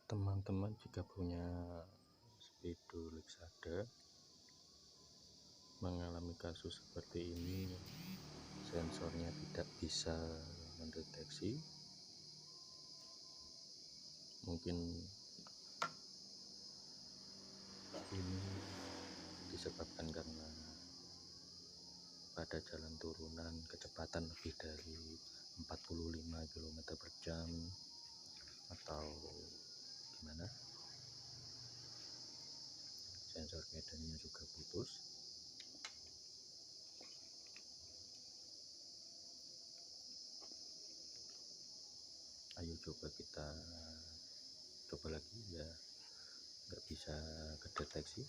Teman-teman jika punya Speedo Lexada mengalami kasus seperti ini, sensornya tidak bisa mendeteksi, mungkin ini disebabkan karena pada jalan turunan kecepatan lebih dari 45 km per jam atau gimana, sensor medannya juga putus. Ayo kita coba lagi, ya nggak bisa kedeteksi,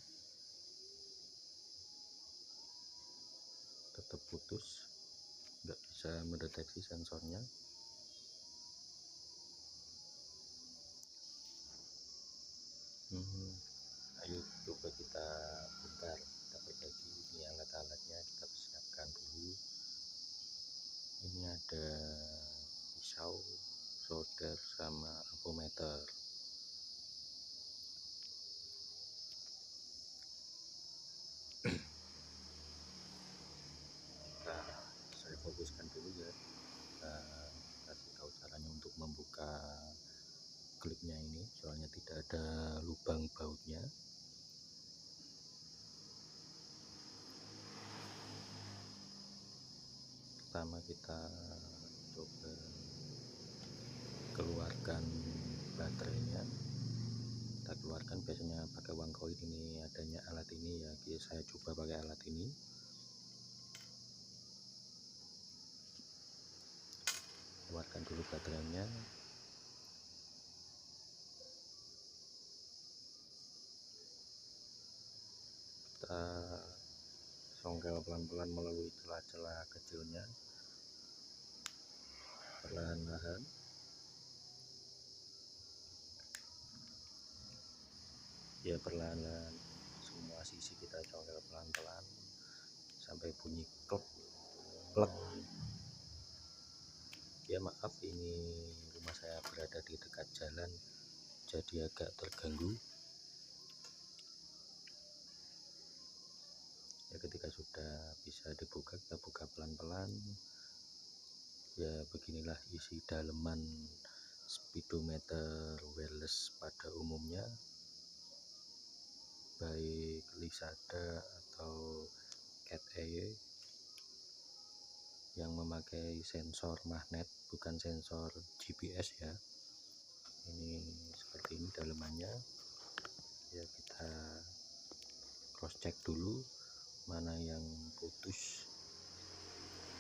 tetap putus, nggak bisa mendeteksi sensornya. Ayo coba kita bongkar, kita perbaiki. Ini alat-alatnya kita persiapkan dulu. Ini ada pisau, solder, sama ampometer. Saya fokuskan dulu ya, kasih tahu caranya untuk membuka klipnya ini, soalnya tidak ada lubang bautnya. Pertama kita coba keluarkan baterainya. Kita keluarkan biasanya pakai uang koin, ini adanya alat ini ya, saya coba pakai alat ini. Keluarkan dulu baterainya. Kita songkel pelan-pelan melalui celah-celah kecilnya, perlahan-lahan. Ya perlahan-lahan, semua sisi kita songkel pelan-pelan sampai bunyi klek klek. Ya maaf, ini rumah saya berada di dekat jalan, jadi agak terganggu. Ya ketika sudah bisa dibuka, kita buka pelan-pelan. Ya beginilah isi daleman speedometer wireless pada umumnya, baik Lexada atau Cat Eye yang memakai sensor magnet, bukan sensor GPS ya. Ini seperti ini dalemannya. Ya kita cross check dulu mana yang putus.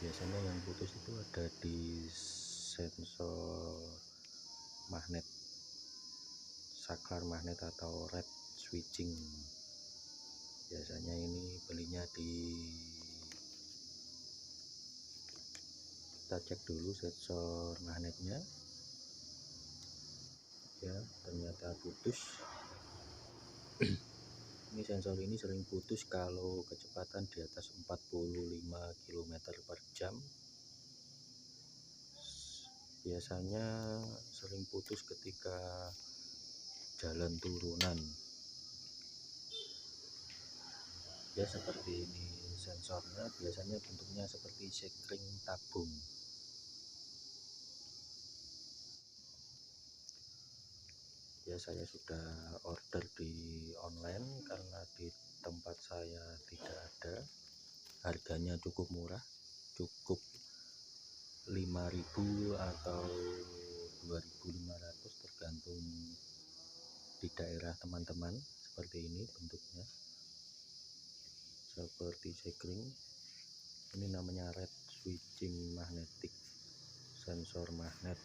Biasanya yang putus itu ada di sensor magnet, saklar magnet atau red switching. Biasanya ini belinya kita cek dulu sensor magnetnya. Ya ternyata putus. Ini sensor ini sering putus kalau kecepatan di atas 45 km per jam. Biasanya sering putus ketika jalan turunan. Ya seperti ini sensornya, biasanya bentuknya seperti sekring tabung. Ya saya sudah order di online karena di tempat saya tidak ada. Harganya cukup murah, cukup 5.000 atau 2.500 tergantung di daerah teman-teman. Seperti ini bentuknya, seperti sekring. Ini namanya red switching magnetic sensor magnet.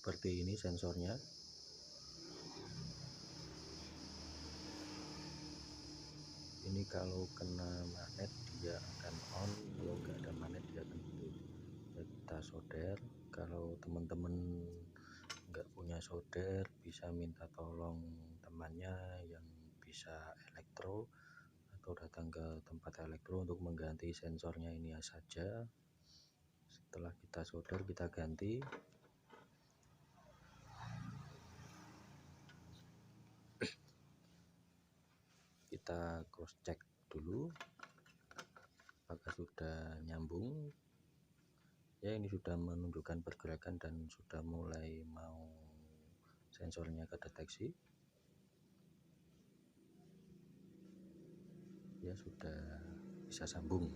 Seperti ini sensornya. Ini kalau kena magnet dia akan on, kalau nggak ada magnet dia akan putus. Ya, kita solder. Kalau teman-teman nggak punya solder, bisa minta tolong temannya yang bisa elektro atau datang ke tempat elektro untuk mengganti sensornya ini saja. Setelah kita solder, kita ganti. Kita cross check dulu apakah sudah nyambung. Ya, ini sudah menunjukkan pergerakan dan sudah mulai mau sensornya kedeteksi. Ya, sudah bisa sambung.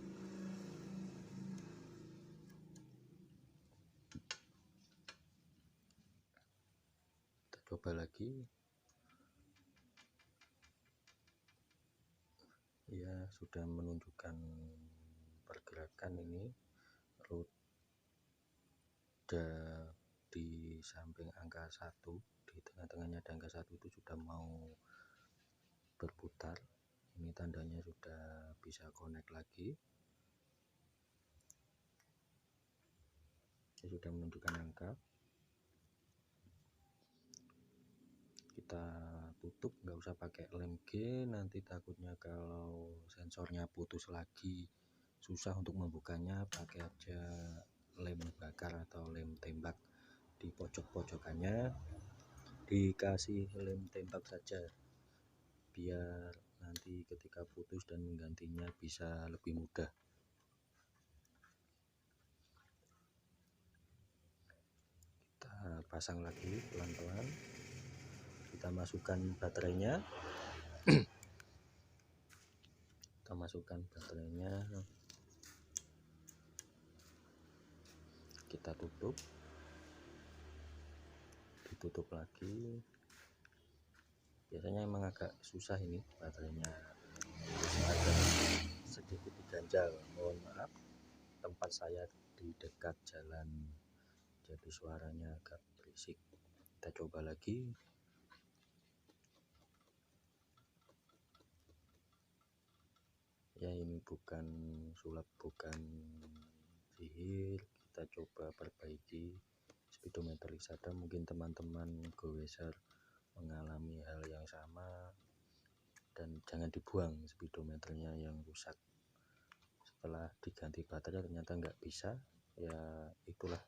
Kita coba lagi. Ya, sudah menunjukkan pergerakan ini. Roda di samping angka 1, di tengah-tengahnya ada angka 1 itu sudah mau berputar. Ini tandanya sudah bisa connect lagi. Ini sudah menunjukkan angka. Kita tutup, nggak usah pakai lem G, nanti takutnya kalau sensornya putus lagi susah untuk membukanya. Pakai aja lem bakar atau lem tembak di pojok-pojokannya, dikasih lem tembak saja biar nanti ketika putus dan menggantinya bisa lebih mudah. Kita pasang lagi pelan-pelan. Kita masukkan baterainya. Kita tutup. Ditutup lagi. Biasanya emang agak susah ini baterainya, ada sedikit diganjal, mohon maaf. Tempat saya di dekat jalan, jadi suaranya agak berisik. Kita coba lagi. Ya, ini bukan sulap, bukan sihir. Kita coba perbaiki speedometer Xada. Mungkin teman-teman go-racer mengalami hal yang sama, dan jangan dibuang speedometernya yang rusak. Setelah diganti baterai ternyata nggak bisa. Ya, itulah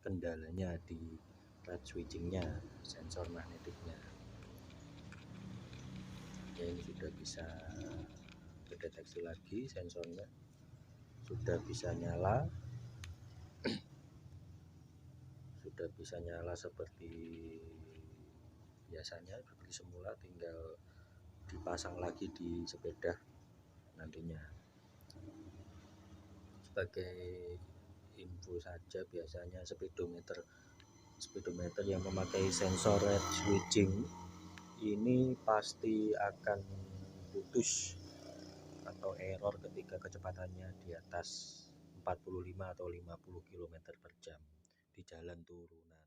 kendalanya di red switchingnya, sensor magnetiknya. Ya, ini sudah bisa terdeteksi lagi, sensornya sudah bisa nyala. Sudah bisa nyala seperti biasanya, seperti semula, tinggal dipasang lagi di sepeda nantinya. Sebagai info saja, biasanya speedometer yang memakai sensor red switching ini pasti akan putus atau error ketika kecepatannya di atas 45 atau 50 km per jam di jalan turunan.